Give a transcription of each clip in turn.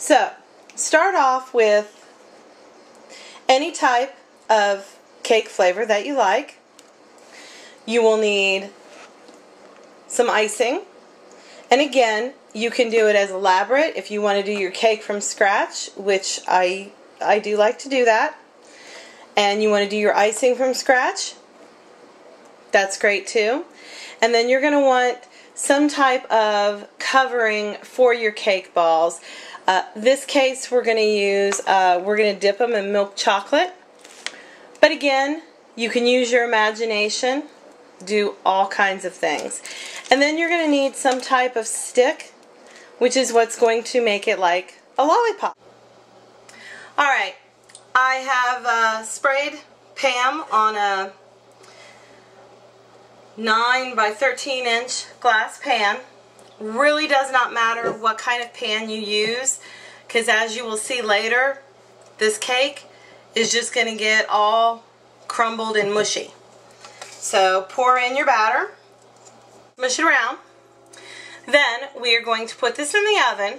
So, start off with any type of cake flavor that you like. You will need some icing. And again, you can do it as elaborate if you want to do your cake from scratch, which I do like to do that. And you want to do your icing from scratch, that's great too. And then you're going to want some type of covering for your cake balls. This case we're going to use, we're going to dip them in milk chocolate. But again, you can use your imagination, do all kinds of things. And then you're going to need some type of stick, which is what's going to make it like a lollipop. Alright, I have sprayed Pam on a 9 by 13 inch glass pan. Really does not matter what kind of pan you use, because as you will see later, this cake is just going to get all crumbled and mushy. So pour in your batter, mush it around. Then we are going to put this in the oven.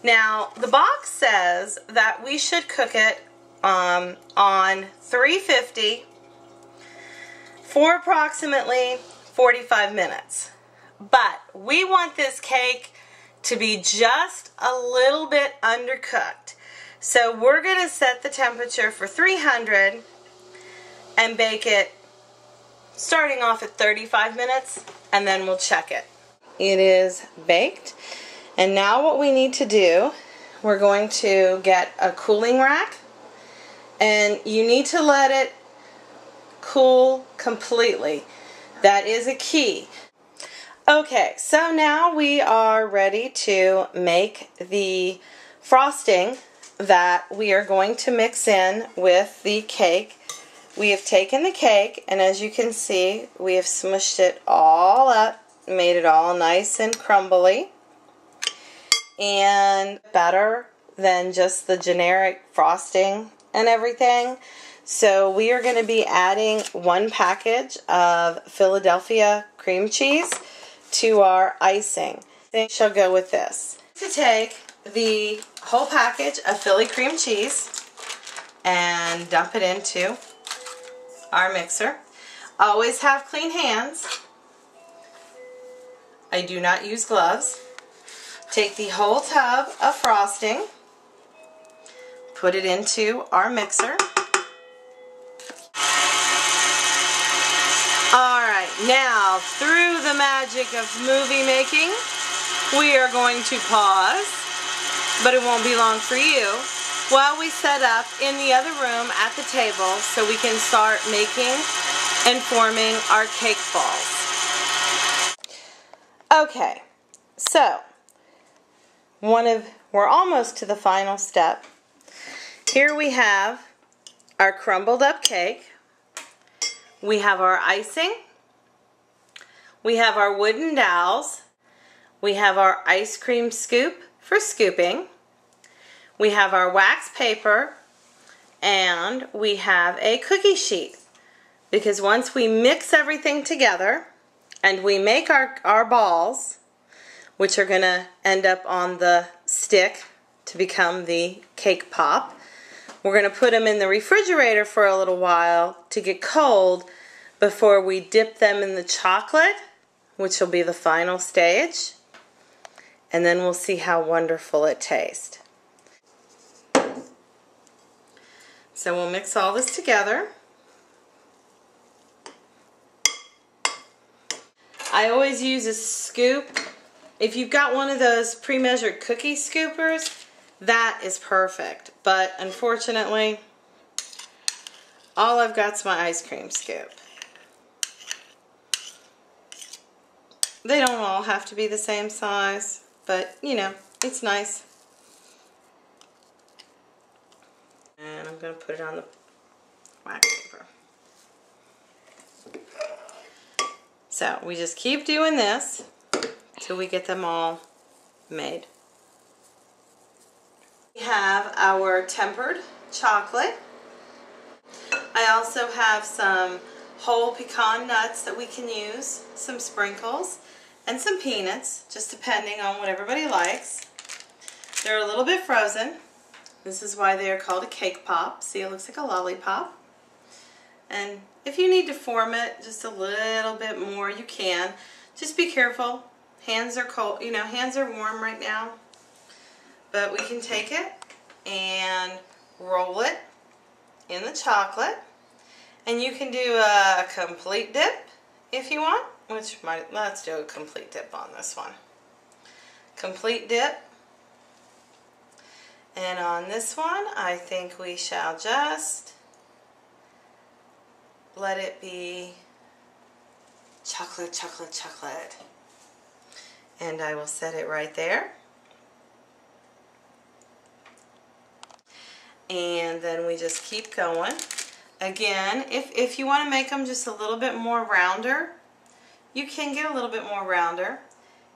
Now the box says that we should cook it on 350 for approximately 45 minutes. But we want this cake to be just a little bit undercooked. So we're going to set the temperature for 300 and bake it starting off at 35 minutes, and then we'll check it. It is baked, and now what we need to do, we're going to get a cooling rack, and you need to let it cool completely. That is a key. Okay, so now we are ready to make the frosting that we are going to mix in with the cake. We have taken the cake, and as you can see, we have smushed it all up, made it all nice and crumbly, and better than just the generic frosting and everything. So we are going to be adding 1 package of Philadelphia cream cheese to our icing. I shall go with this. To take the whole package of Philly cream cheese and dump it into our mixer. Always have clean hands. I do not use gloves. Take the whole tub of frosting, put it into our mixer. Alright, now through the magic of movie making, we are going to pause, but it won't be long for you, while we set up in the other room at the table so we can start making and forming our cake balls. Okay, so we're almost to the final step. Here we have our crumbled up cake. We have our icing. We have our wooden dowels. We have our ice cream scoop for scooping. We have our wax paper, and we have a cookie sheet, because once we mix everything together and we make our balls, which are going to end up on the stick to become the cake pop, we're going to put them in the refrigerator for a little while to get cold before we dip them in the chocolate, which will be the final stage, and then we'll see how wonderful it tastes. So we'll mix all this together. I always use a scoop. If you've got one of those pre-measured cookie scoopers, that is perfect. But unfortunately, all I've got is my ice cream scoop. They don't all have to be the same size, but you know, it's nice. And I'm going to put it on the wax paper. So we just keep doing this till we get them all made. We have our tempered chocolate. I also have some whole pecan nuts that we can use, some sprinkles, and some peanuts, just depending on what everybody likes. They're a little bit frozen. This is why they are called a cake pop. See, it looks like a lollipop. And if you need to form it just a little bit more, you can. Just be careful. Hands are cold, you know, hands are warm right now. But we can take it and roll it in the chocolate. And you can do a complete dip if you want, let's do a complete dip on this one. Complete dip. And on this one, I think we shall just let it be chocolate, chocolate, chocolate. And I will set it right there. And then we just keep going. Again, if you want to make them just a little bit more rounder, you can get a little bit more rounder.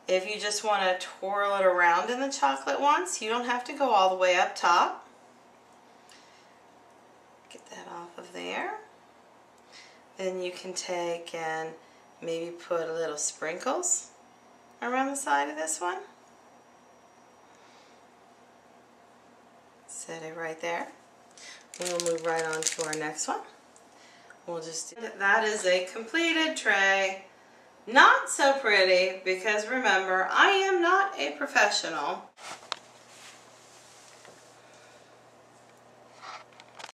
If you just want to twirl it around in the chocolate once, you don't have to go all the way up top. Get that off of there. Then you can take and maybe put a little sprinkles around the side of this one. Set it right there. We'll move right on to our next one. We'll just do that. Is a completed tray. Not so pretty because remember, I am not a professional.